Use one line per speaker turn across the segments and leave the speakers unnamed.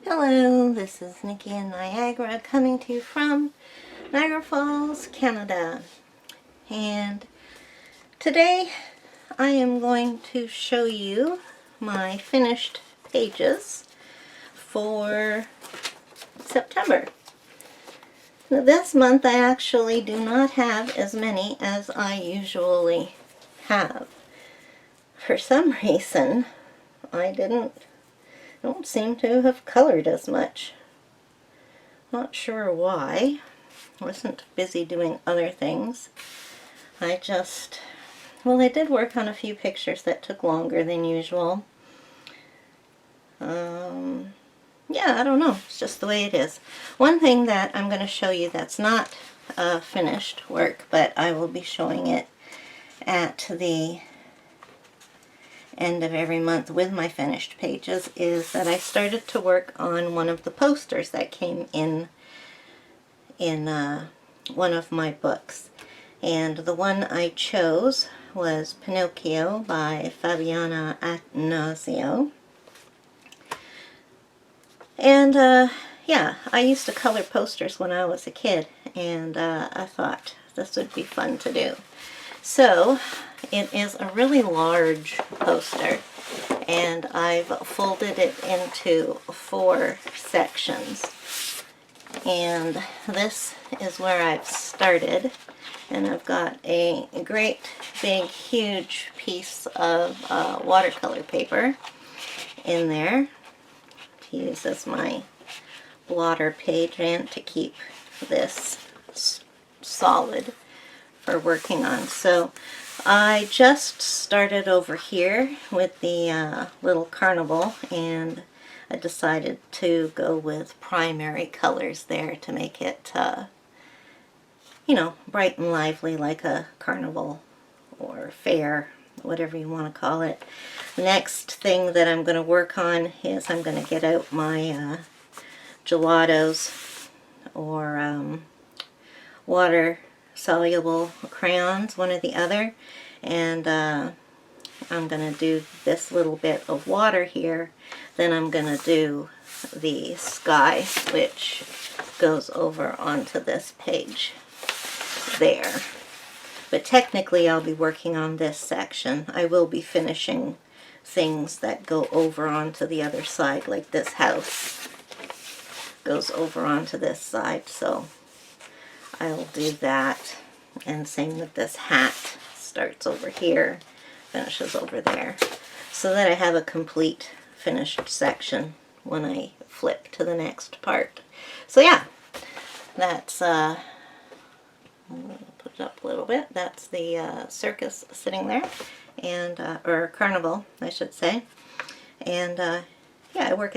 Hello, this is Nikki in Niagara coming to you from Niagara Falls, Canada. And today I am going to show you my finished pages for September. Now, this month I actually do not have as many as I usually have. For some reason, I don't seem to have colored as much. Not sure why. Wasn't busy doing other things. I did work on a few pictures that took longer than usual. Yeah, I don't know. It's just the way it is. One thing that I'm going to show you that's not finished work, but I will be showing it at the end of every month with my finished pages, is that I started to work on one of the posters that came in one of my books. And the one I chose was Pinocchio by Fabiana Agner. And yeah, I used to color posters when I was a kid, and I thought this would be fun to do. So it is a really large poster, and I've folded it into 4 sections. And this is where I've started, and I've got a great big huge piece of watercolor paper in there to use as my blotter page and to keep this solid for working on. So I just started over here with the little carnival, and I decided to go with primary colors there to make it, you know, bright and lively like a carnival or fair, whatever you want to call it. The next thing that I'm going to work on is I'm going to get out my gelatos or water-soluble crayons, one or the other, and I'm going to do this little bit of water here. Then I'm going to do the sky, which goes over onto this page there. But technically I'll be working on this section. I will be finishing things that go over onto the other side, like this house goes over onto this side, so I'll do that. And same with this hat. Starts over here, finishes over there, so that I have a complete finished section when I flip to the next part. So yeah, that's I'll put it up a little bit. That's the circus sitting there, and or carnival, I should say. And yeah, I work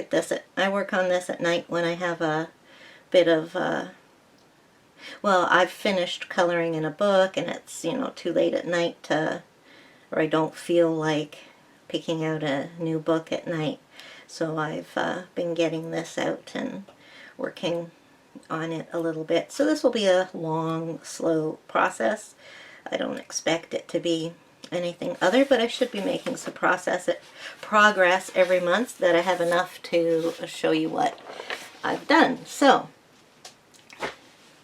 on this at night when I have a bit of well, I've finished coloring in a book and it's, you know, too late at night to, or I don't feel like picking out a new book at night. So I've been getting this out and working on it a little bit. So this will be a long, slow process. I don't expect it to be anything other, but I should be making some progress every month, that I have enough to show you what I've done. So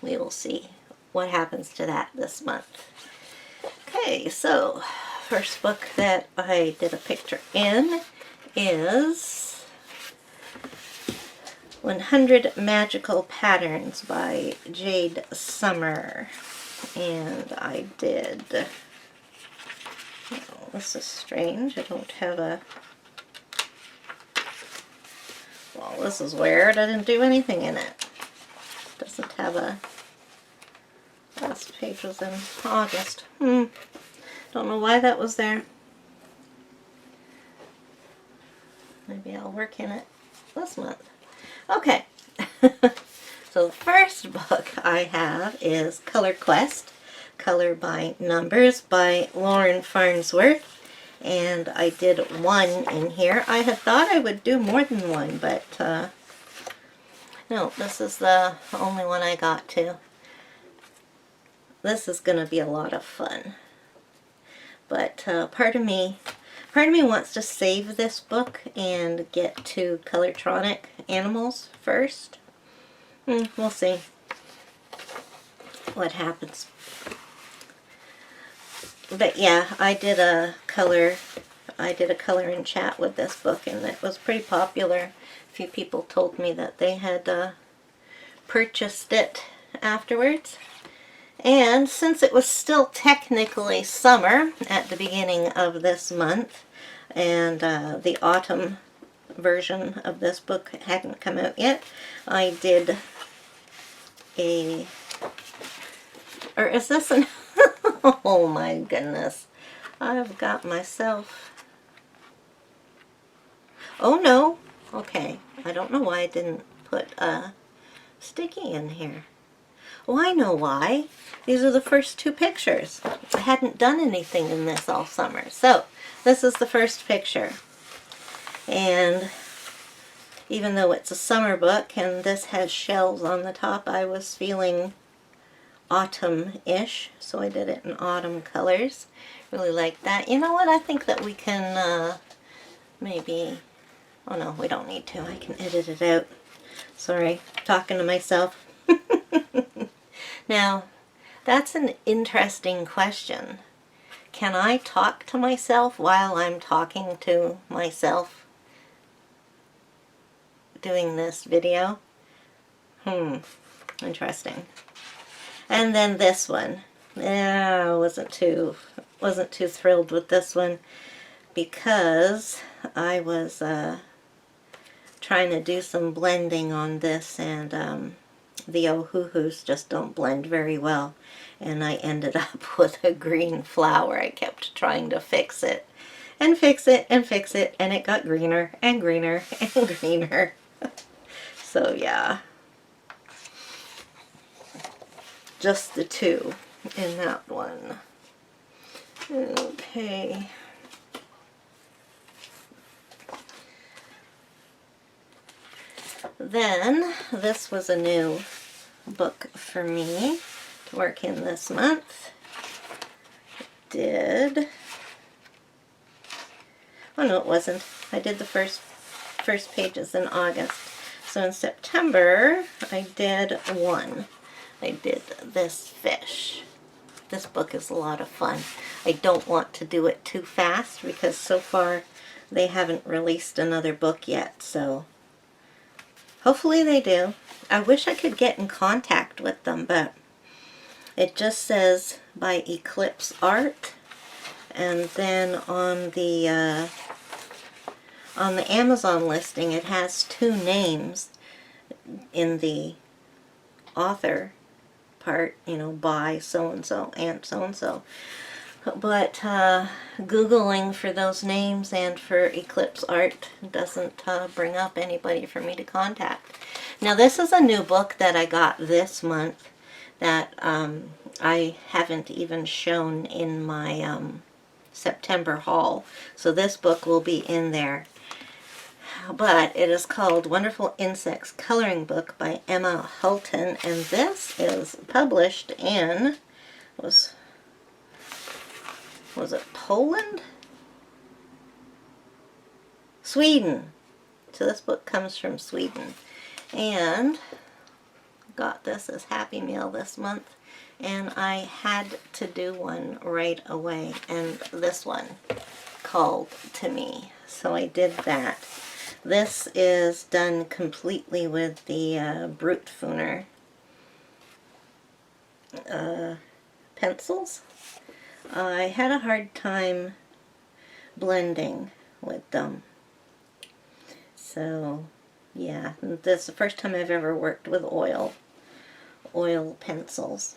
we will see what happens to that this month. Okay, so first book that I did a picture in is 100 Magical Patterns by Jade Summer. And I did, oh, this is strange, I don't have a, well, this is weird, I didn't do anything in it. Doesn't have a, last page was in August. Don't know why that was there. Maybe I'll work in it this month. Okay. So the first book I have is Color Quest, Color by Numbers by Lauren Farnsworth. And I did 1 in here. I had thought I would do more than 1, but no, this is the only one I got to. This is going to be a lot of fun. But part of part of me wants to save this book and get to Colortronic animals first. We'll see what happens. But yeah, I did a color in chat with this book, and it was pretty popular. A few people told me that they had purchased it afterwards. And since it was still technically summer at the beginning of this month, and the autumn version of this book hadn't come out yet, I did a... Or is this an... Oh my goodness. I've got myself... Oh no. Okay. I don't know why I didn't put a sticky in here. Oh, I know why. These are the first two pictures. I hadn't done anything in this all summer. So, this is the first picture. And even though it's a summer book and this has shells on the top, I was feeling autumn-ish. So I did it in autumn colors. Really like that. You know what? I think that we can maybe... Oh no, we don't need to. I can edit it out. Sorry, talking to myself. Now, that's an interesting question. Can I talk to myself while I'm talking to myself doing this video? Interesting. And then this one. I wasn't too thrilled with this one because I was trying to do some blending on this, and the Ohuhus just don't blend very well, and I ended up with a green flower. I kept trying to fix it and fix it and fix it, and it got greener and greener and greener. So yeah, just the two in that one. Okay. Then, this was a new book for me to work in this month. Oh no, it wasn't. I did the first pages in August. So in September, I did one. I did this fish. This book is a lot of fun. I don't want to do it too fast because so far they haven't released another book yet, so hopefully they do. I wish I could get in contact with them, but it just says by Eclipse Art, and then on the Amazon listing it has two names in the author part, you know, by so-and-so and so-and-so. But Googling for those names and for Eclipse Art doesn't bring up anybody for me to contact. Now this is a new book that I got this month that I haven't even shown in my September haul. So this book will be in there. But it is called Wonderful Insects Coloring Book by Emma Hulton, and this is published in, was it Poland? Sweden. So this book comes from Sweden. And got this as Happy Meal this month, and I had to do one right away, and this one called to me. So I did that. This is done completely with the Brute Funer pencils. I had a hard time blending with them. So yeah, this is the first time I've ever worked with oil pencils.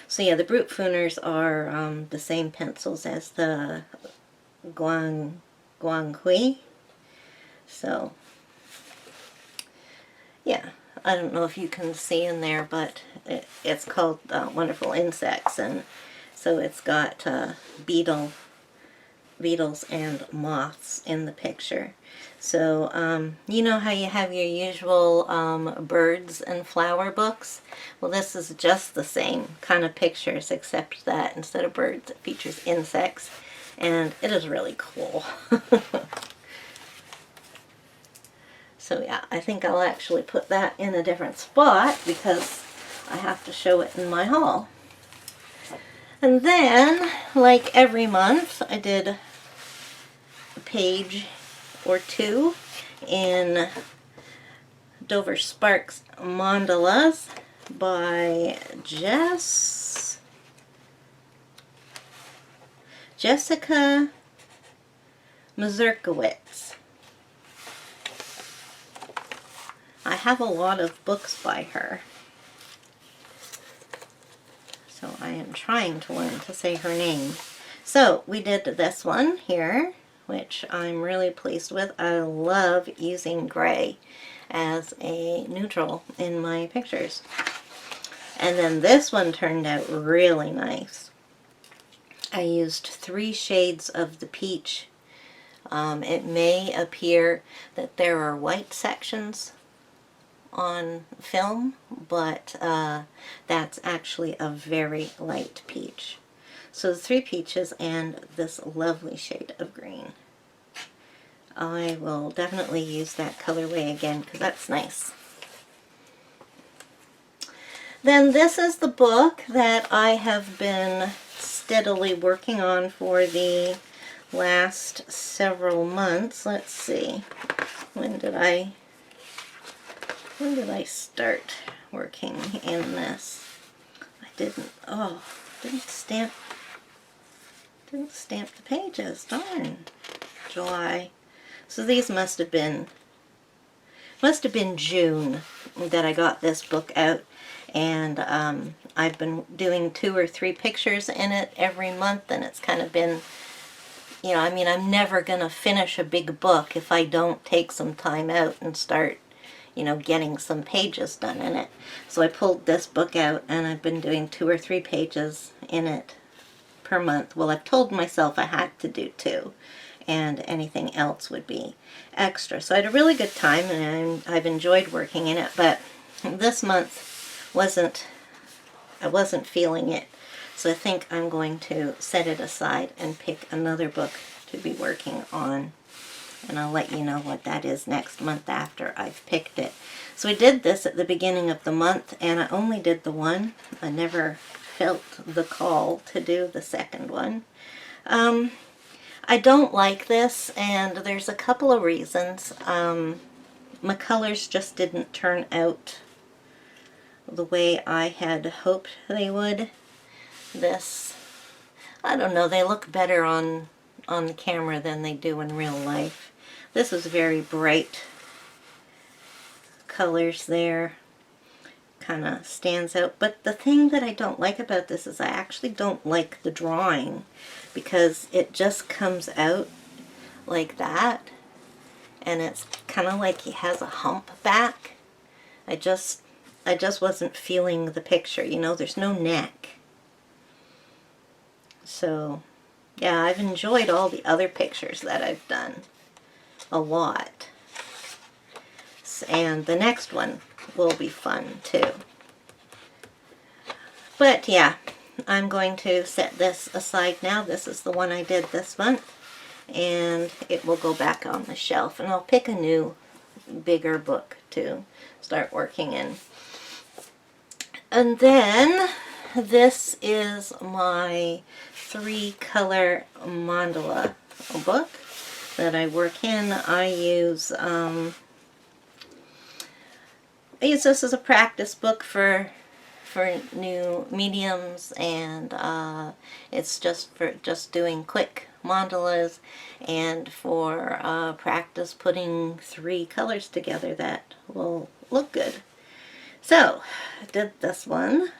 So yeah, the Brute Funers are the same pencils as the Guanghui. So yeah, I don't know if you can see in there, but it's called Wonderful Insects, and so it's got beetles and moths in the picture. So you know how you have your usual birds and flower books? Well, this is just the same kind of pictures, except that instead of birds it features insects. and it is really cool. So yeah, I think I'll actually put that in a different spot because I have to show it in my haul. And then, like every month, I did a page or two in Dover Sparks Mandalas by Jessica Mazurkowicz. I have a lot of books by her, so I am trying to learn to say her name. So we did this one here, which I'm really pleased with. I love using gray as a neutral in my pictures. And then this one turned out really nice. I used 3 shades of the peach. It may appear that there are white sections on film, but that's actually a very light peach. So the 3 peaches and this lovely shade of green. I will definitely use that colorway again because that's nice. Then this is the book that I have been steadily working on for the last several months. Let's see, when did I start working in this? I didn't stamp the pages, darn. July. So these must have been June that I got this book out, and I've been doing 2 or 3 pictures in it every month, and it's kind of been, you know, I mean, I'm never gonna finish a big book if I don't take some time out and start, you know, getting some pages done in it. So I pulled this book out, and I've been doing 2 or 3 pages in it per month. Well, I've told myself I had to do 2, and anything else would be extra. So I had a really good time, and I've enjoyed working in it, but this month I wasn't feeling it. So I think I'm going to set it aside and pick another book to be working on. And I'll let you know what that is next month after I've picked it. So I did this at the beginning of the month, and I only did the one. I never felt the call to do the second one. I don't like this, and there's a couple of reasons. My colors just didn't turn out the way I had hoped they would. This, I don't know, they look better on the camera than they do in real life. This is very bright colors there. Kind of stands out. But the thing that I don't like about this is I actually don't like the drawing, because it just comes out like that, and it's kind of like he has a hump back. I just wasn't feeling the picture, you know, there's no neck. So yeah, I've enjoyed all the other pictures that I've done a lot, and the next one will be fun too. But yeah, I'm going to set this aside now. This is the one I did this month, and it will go back on the shelf, and I'll pick a new bigger book to start working in. And then this is my 3-color mandala book that I work in. I use this as a practice book for new mediums, and it's just for doing quick mandalas, and for practice putting 3 colors together that will look good. So I did this one,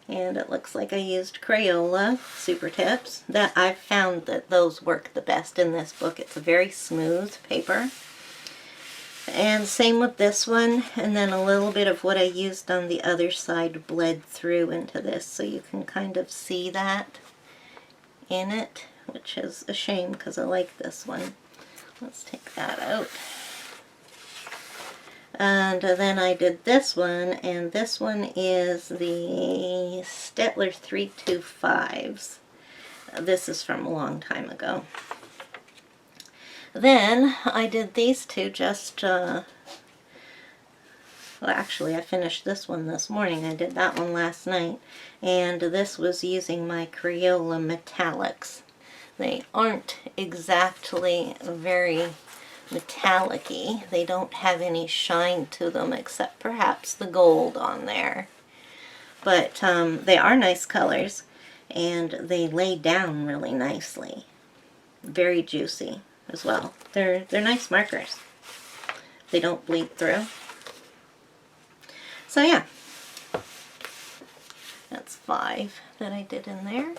and it looks like I used Crayola Super Tips. That I've found that those work the best in this book. It's a very smooth paper. And same with this one, and then a little bit of what I used on the other side bled through into this, so you can kind of see that in it, which is a shame because I like this one. Let's take that out. And then I did this one, and this one is the Stettler 325s. This is from a long time ago. Then I did these two just, well, actually I finished this one this morning. I did that one last night. And this was using my Crayola Metallics. They aren't exactly very metallic-y. They don't have any shine to them except perhaps the gold on there. But they are nice colors, and they lay down really nicely. Very juicy as well. They're nice markers. They don't bleed through. So yeah, that's 5 that I did in there.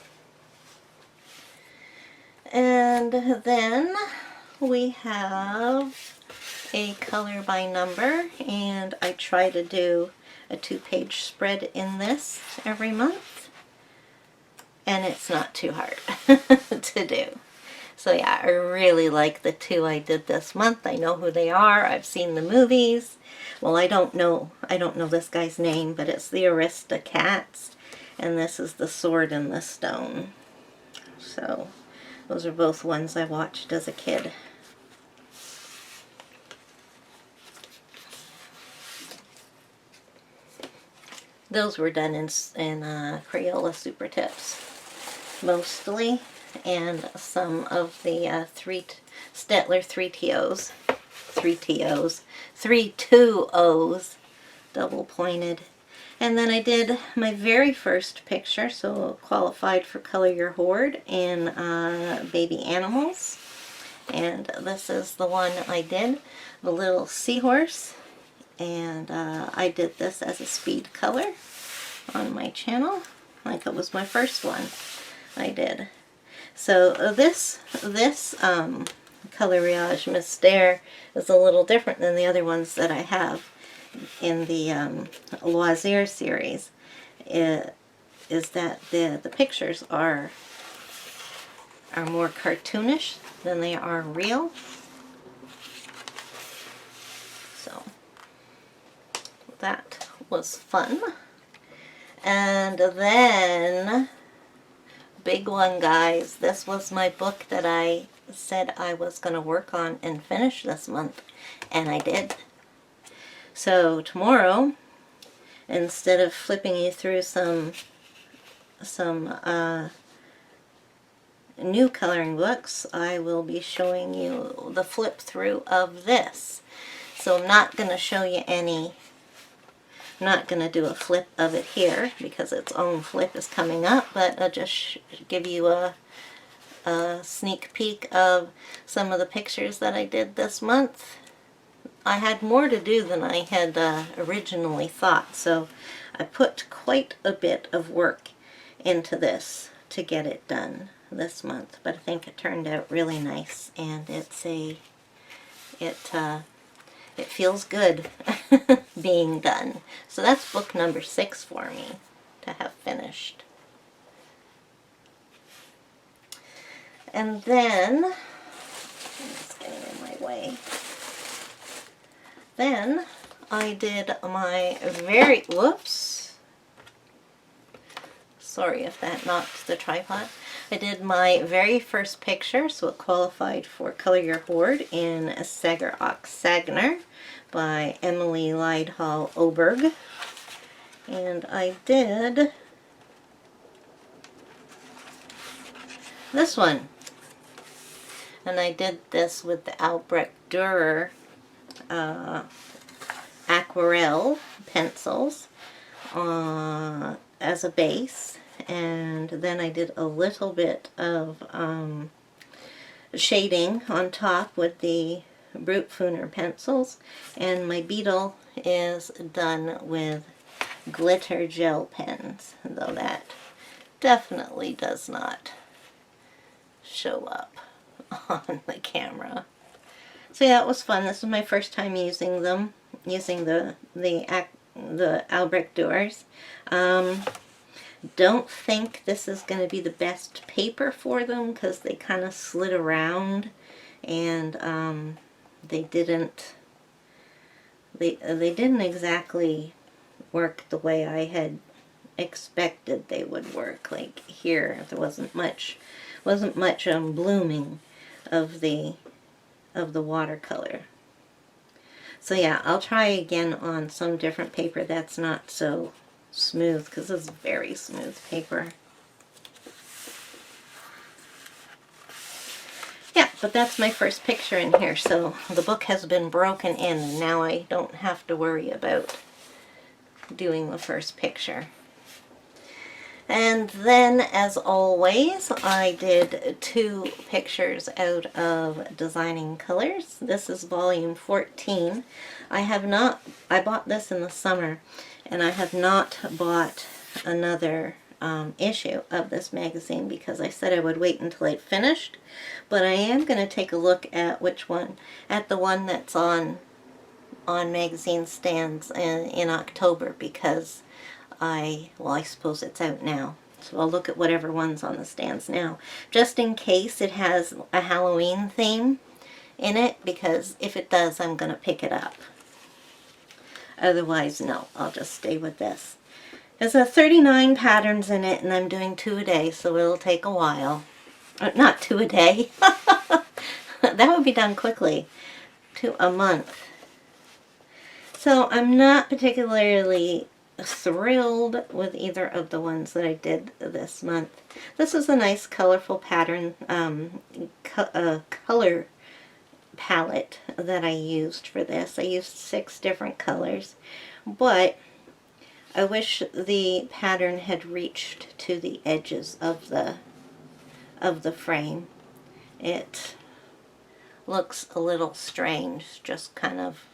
And then we have a color by number, and I try to do a 2-page spread in this every month, and it's not too hard to do. So yeah, I really like the 2 I did this month. I know who they are. I've seen the movies. Well, I don't know this guy's name, but it's the Aristocats, and this is the Sword in the Stone. So those are both ones I watched as a kid. Those were done in Crayola Super Tips, mostly, and some of the Stettler 3-2-0s, double pointed. And then I did my very first picture, so qualified for Color Your Horde, in Baby Animals. And this is the one I did, the little seahorse. And I did this as a speed color on my channel. Like it was my first one I did. So this coloriage Mystère is a little different than the other ones that I have in the Loisir series. Is that the pictures are more cartoonish than they are real. So that was fun. And then, big one, guys, this was my book that I said I was going to work on and finish this month, and I did. So tomorrow, instead of flipping you through some new coloring books, I will be showing you the flip through of this. So I'm not going to show you any. I'm not going to do a flip of it here because its own flip is coming up, but I'll just give you a sneak peek of some of the pictures that I did this month. I had more to do than I had originally thought, so I put quite a bit of work into this to get it done this month, but I think it turned out really nice, and it feels good being done. So that's book number 6 for me to have finished. And then, it's getting in my way. Then I did my whoops. Sorry if that knocked the tripod. I did my very first picture, so it qualified for Color Your Horde, in Sager Ox Agner by Emily Lydhall Oberg. And I did this one. And I did this with the Albrecht Dürer aquarelle pencils as a base. And then I did a little bit of shading on top with the Brutfuner pencils, and my beetle is done with glitter gel pens, though that definitely does not show up on the camera. So yeah, it was fun. This was my first time using them, using the Albrecht Dürers. Don't think this is going to be the best paper for them because they kind of slid around, and they didn't exactly work the way I had expected they would work. Like here, there wasn't much wasn't much blooming of the watercolor. So yeah, I'll try again on some different paper that's not so smooth, because this is very smooth paper. Yeah, but that's my first picture in here, so the book has been broken in, and now I don't have to worry about doing the first picture. And then, as always, I did 2 pictures out of Designing Colors. This is volume 14. I bought this in the summer, and I have not bought another issue of this magazine because I said I would wait until I'd finished. But I am going to take a look at the one that's on magazine stands in October, because I suppose it's out now. So I'll look at whatever one's on the stands now, just in case it has a Halloween theme in it, because if it does, I'm going to pick it up. Otherwise, no, I'll just stay with this. There's 39 patterns in it, and I'm doing 2 a day, so it'll take a while. Not 2 a day. That would be done quickly. 2 a month. So I'm not particularly thrilled with either of the ones that I did this month. This is a nice colorful pattern, color palette that I used for this. I used 6 different colors, but I wish the pattern had reached to the edges of the frame. It looks a little strange, just kind of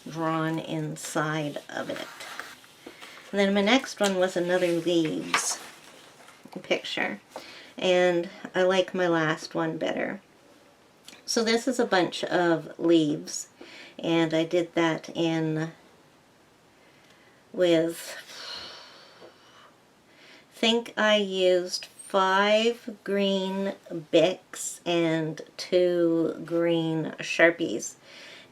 drawn inside of it. And then my next one was another leaves picture, and I like my last one better. So this is a bunch of leaves, and I did that with, I think I used 5 green Bics and 2 green Sharpies.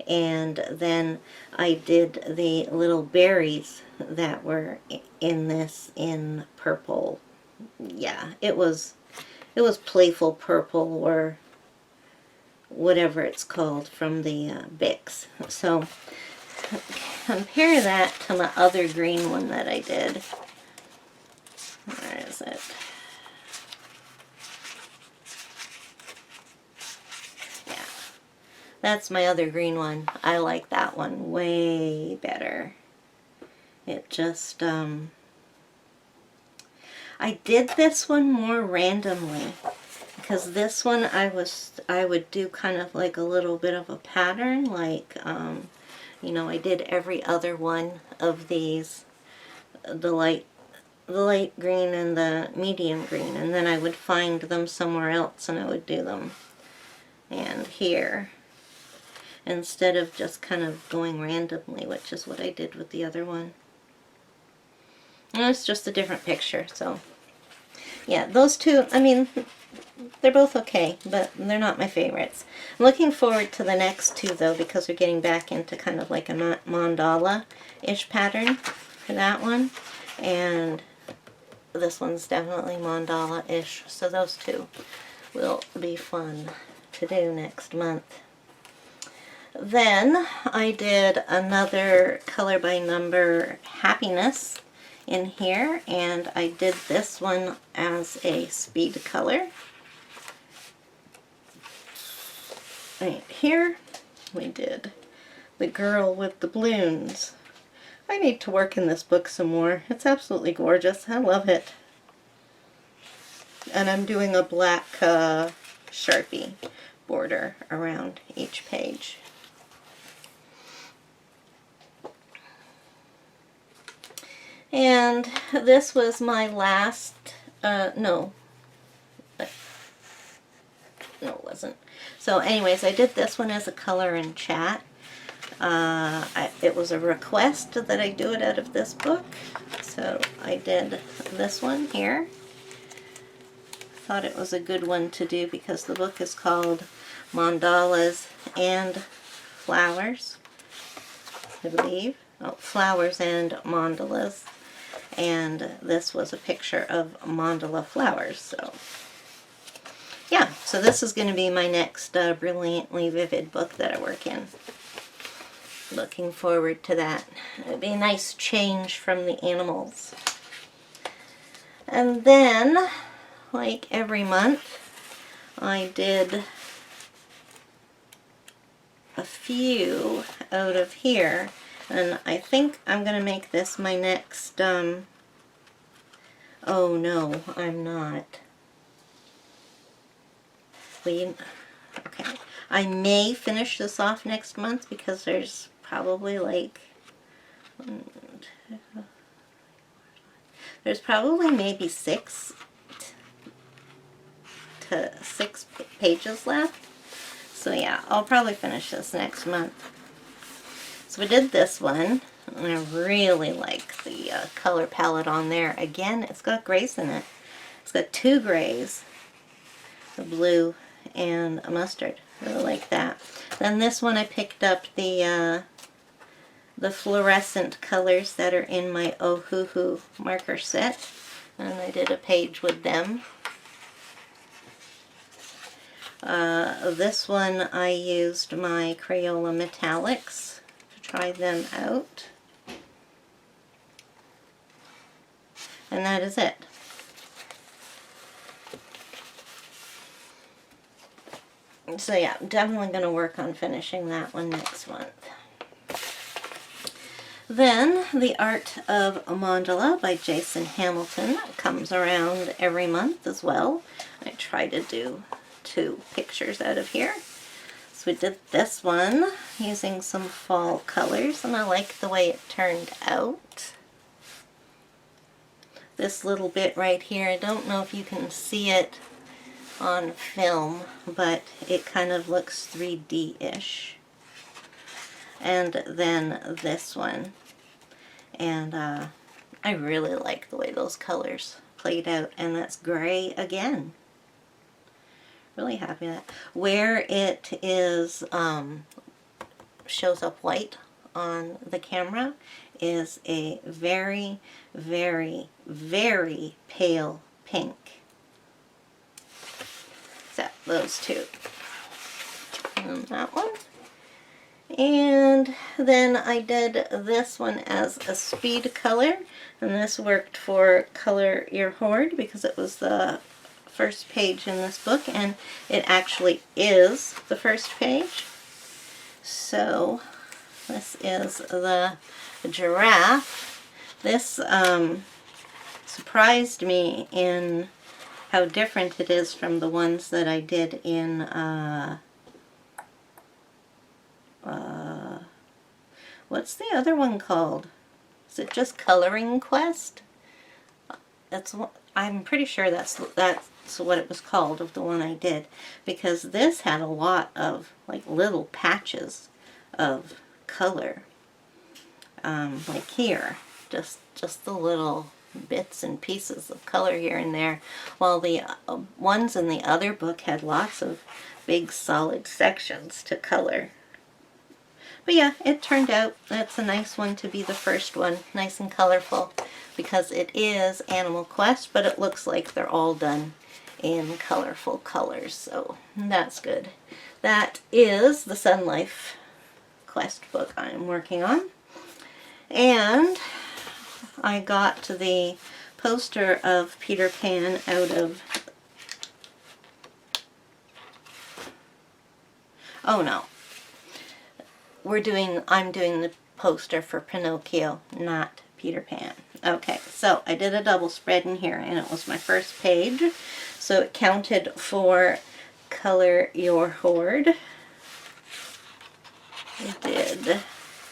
And then I did the little berries that were in this in purple. Yeah, it was playful purple, or whatever it's called, from the Bics. So compare that to my other green one that I did. Where is it? That's my other green one. I like that one way better. It just, I did this one more randomly, because this one I would do kind of like a little bit of a pattern, like, you know, I did every other one of these, the light green and the medium green, and then I would find them somewhere else and I would do them. And here, instead of just kind of going randomly, which is what I did with the other one. And it's just a different picture, so yeah, those 2, I mean, they're both okay, but they're not my favorites. I'm looking forward to the next 2, though, because we're getting back into kind of like a mandala-ish pattern for that one, and this one's definitely mandala-ish, so those 2 will be fun to do next month. Then I did another color by number happiness in here, and I did this one as a speed color. Right here we did the girl with the balloons. I need to work in this book some more. It's absolutely gorgeous. I love it. And I'm doing a black Sharpie border around each page. And this was my last, no, it wasn't. So anyways, I did this one as a color in chat. It was a request that I do it out of this book, so I did this one here. Thought it was a good one to do because the book is called Mandalas and Flowers, I believe. Oh, Flowers and Mandalas. And this was a picture of mandala flowers, so So this is going to be my next Brilliantly Vivid book that I work in. Looking forward to that. It'll be a nice change from the animals. And then, like every month, I did a few out of here, and I think I'm going to make this my next, oh no, I'm not. Okay, I may finish this off next month because there's probably like, there's probably maybe 6 pages left. So yeah, I'll probably finish this next month. So we did this one, and I really like the color palette on there. Again, it's got grays in it. It's got 2 grays, a blue and a mustard. Really like that. Then this one I picked up the fluorescent colors that are in my Ohuhu marker set, and I did a page with them. This one I used my Crayola Metallics to try them out. And that is it. So yeah, definitely going to work on finishing that one next month. Then, The Art of Mandala by Jason Hamilton comes around every month as well. I try to do 2 pictures out of here. So we did this one using some fall colors, and I like the way it turned out. This little bit right here, I don't know if you can see it on film, but it kind of looks 3D-ish. And then this one. And I really like the way those colors played out, and that's gray again. Really happy with that. Where it is shows up white on the camera is a very, very, very pale pink. So those 2. And that one. And then I did this one as a speed color, and this worked for Color Your Hoard because it was the first page in this book, and it actually is the first page. So this is the giraffe. This surprised me in how different it is from the ones that I did in what's the other one called? Is it just Coloring Quest? I'm pretty sure that's what it was called, of the one I did, because this had a lot of like little patches of color, like here, just the little bits and pieces of color here and there, while the ones in the other book had lots of big solid sections to color. But yeah, it turned out that's a nice one to be the first one, nice and colorful, because it is Animal Quest, but it looks like they're all done in colorful colors, so that's good. That is the Sun Life Quest book I'm working on. And I got the poster of Peter Pan out of, oh no, I'm doing the poster for Pinocchio, not Peter Pan. Okay, so I did a double spread in here, and it was my first page, so it counted for Color Your Hoard. I did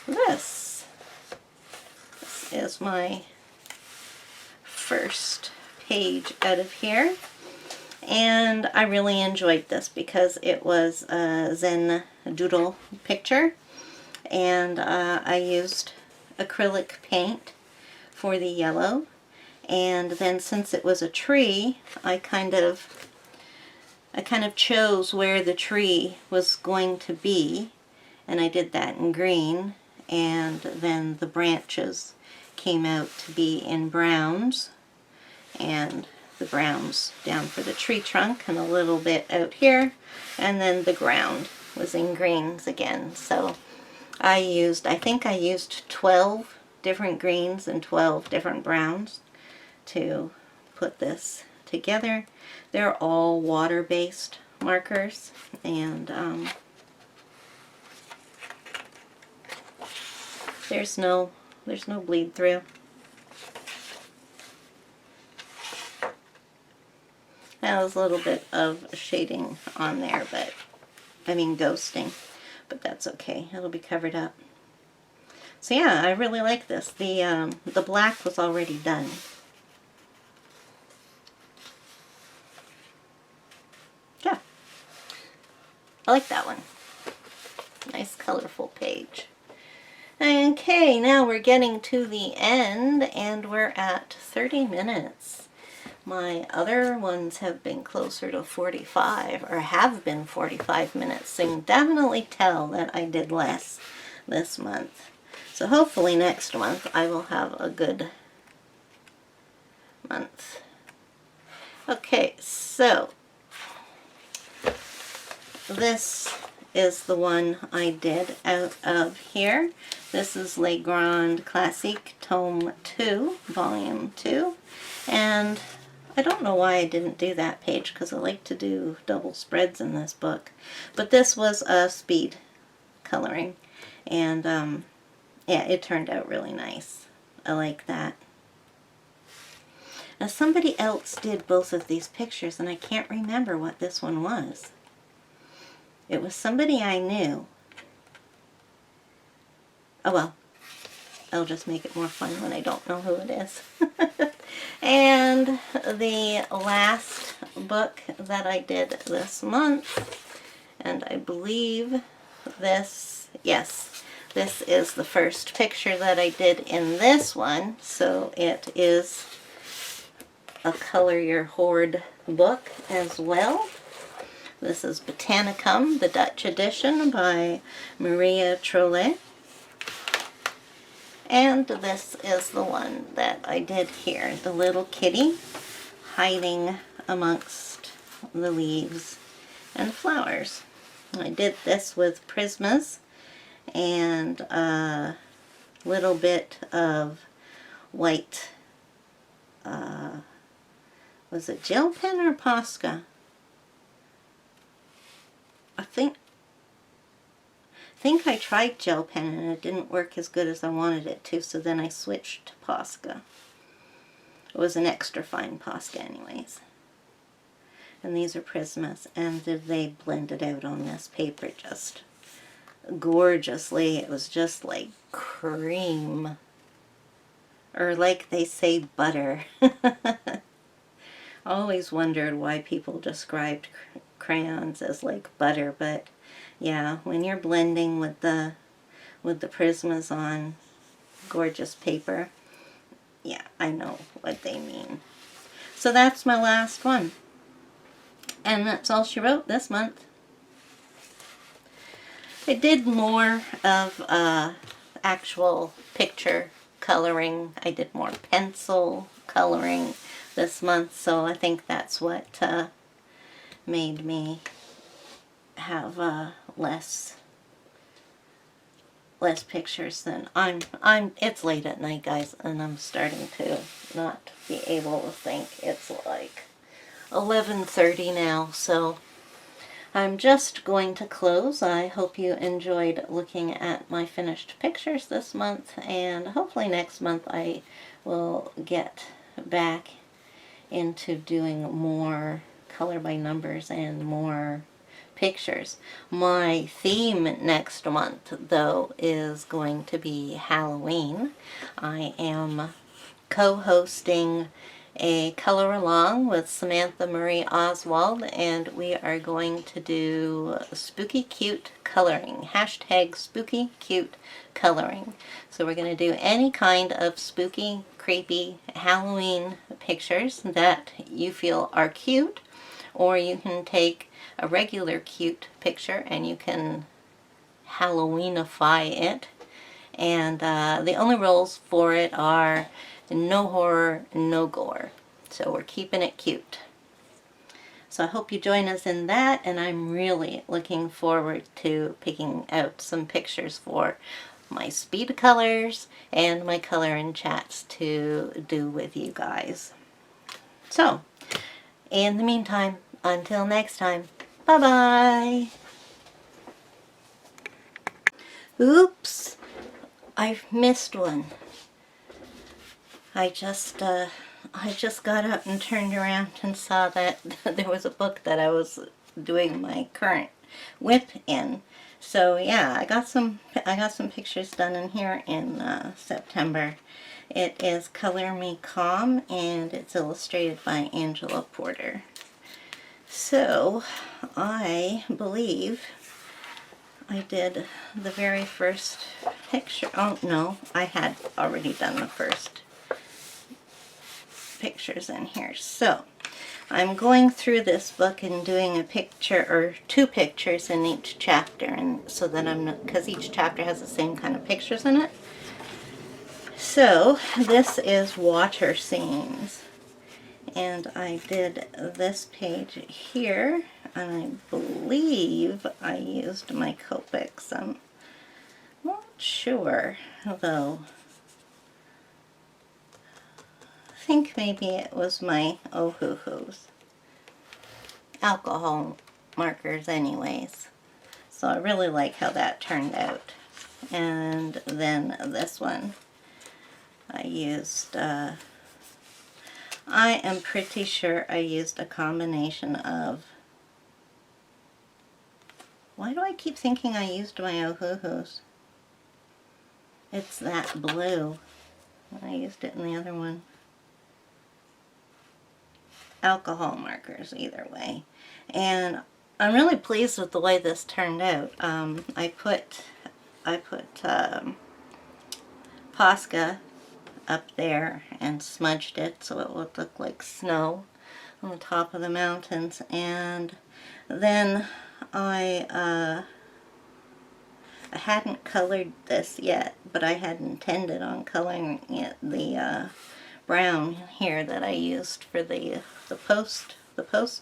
this. This is my first page out of here, and I really enjoyed this because it was a Zen doodle picture, and I used acrylic paint for the yellow, and then since it was a tree, I kind of chose where the tree was going to be, and I did that in green, and then the branches came out to be in browns, and the browns down for the tree trunk and a little bit out here, and then the ground was in greens again. So I think I used 12 different greens and 12 different browns to put this together. They're all water-based markers, and there's no bleed through. That was a little bit of shading on there, but I mean ghosting, but that's okay. It'll be covered up. So yeah, I really like this. The black was already done. Yeah, I like that one. Nice colorful page. Okay, now we're getting to the end, and we're at 30 minutes. My other ones have been closer to 45, or have been 45 minutes, so you can definitely tell that I did less this month. So hopefully next month I will have a good month. Okay, so this is the one I did out of here. This is Les Grands Classiques Tome 2, Volume 2, and I don't know why I didn't do that page, because I like to do double spreads in this book. But this was a speed coloring, and yeah, it turned out really nice. I like that. Now somebody else did both of these pictures, and I can't remember what this one was. It was somebody I knew. Oh well, I'll just make it more fun when I don't know who it is. And the last book that I did this month, and I believe this, yes, this is the first picture that I did in this one, so it is a Color Your Hoard book as well. This is Botanicum, the Dutch edition by Maria Trollet. And this is the one that I did here, the little kitty hiding amongst the leaves and flowers. I did this with Prismas and a little bit of white, was it gel pen or Posca? I think I tried gel pen and it didn't work as good as I wanted it to, so then I switched to Posca. It was an extra fine Posca anyways. And these are Prismas, and they blended out on this paper just gorgeously. It was just like cream, or like they say, butter. I always wondered why people described crayons as like butter, but yeah, when you're blending with the Prismas on gorgeous paper, yeah, I know what they mean. So that's my last one. And that's all she wrote this month. I did more of actual picture coloring. I did more pencil coloring this month, so I think that's what made me have less pictures than it's late at night, guys, and I'm starting to not be able to think. It's like 11:30 now, so I'm just going to close. I hope you enjoyed looking at my finished pictures this month, and hopefully next month I will get back into doing more color by numbers and more pictures. My theme next month, though, is going to be Halloween. I am co-hosting a color along with Samantha Marie Oswald, and we are going to do spooky cute coloring. Hashtag spooky cute coloring. So we're going to do any kind of spooky, creepy Halloween pictures that you feel are cute, or you can take a regular cute picture and you can Halloweenify it. And the only rules for it are no horror, no gore. So we're keeping it cute. So I hope you join us in that, and I'm really looking forward to picking out some pictures for my speed colors and my color and chats to do with you guys. So, in the meantime, until next time, bye-bye. Oops, I've missed one. I just got up and turned around and saw that there was a book that I was doing my current whip in. So yeah, I got some pictures done in here in September. It is Color Me Calm, and it's illustrated by Angela Porter. So I believe I did the very first picture. Oh no, I had already done the first pictures in here. So I'm going through this book and doing a picture or two pictures in each chapter, and so that I'm not, because each chapter has the same kind of pictures in it. So this is water scenes, and I did this page here, and I believe I used my Copics. I'm not sure, although I think maybe it was my Ohuhus. Alcohol markers anyways. So I really like how that turned out. And then this one I used, I am pretty sure I used a combination of, why do I keep thinking I used my Ohuhus? It's that blue. I used it in the other one. Alcohol markers either way. And I'm really pleased with the way this turned out. I put Posca up there and smudged it so it would look like snow on the top of the mountains, and then I hadn't colored this yet, but I had intended on coloring it the brown here that I used for the post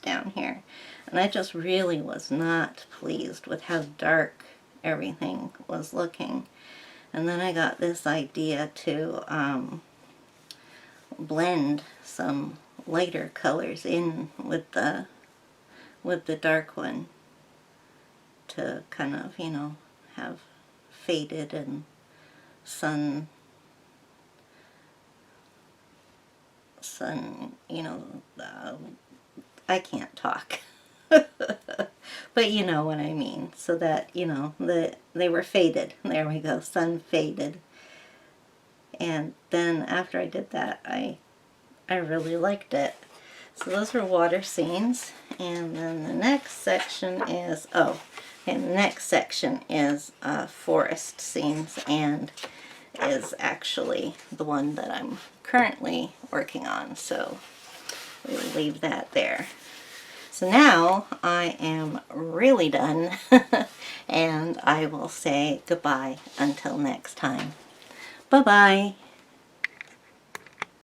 down here, and I just really was not pleased with how dark everything was looking. And then I got this idea to blend some lighter colors in with the dark one to kind of, you know, have faded and sun, you know, I can't talk. But you know what I mean. So that, you know, they were faded. There we go, sun faded. And then after I did that, I really liked it. So those were water scenes. And then the next section is, and the next section is forest scenes, and is actually the one that I'm currently working on. So we'll leave that there. So now I am really done, and I will say goodbye until next time. Bye-bye.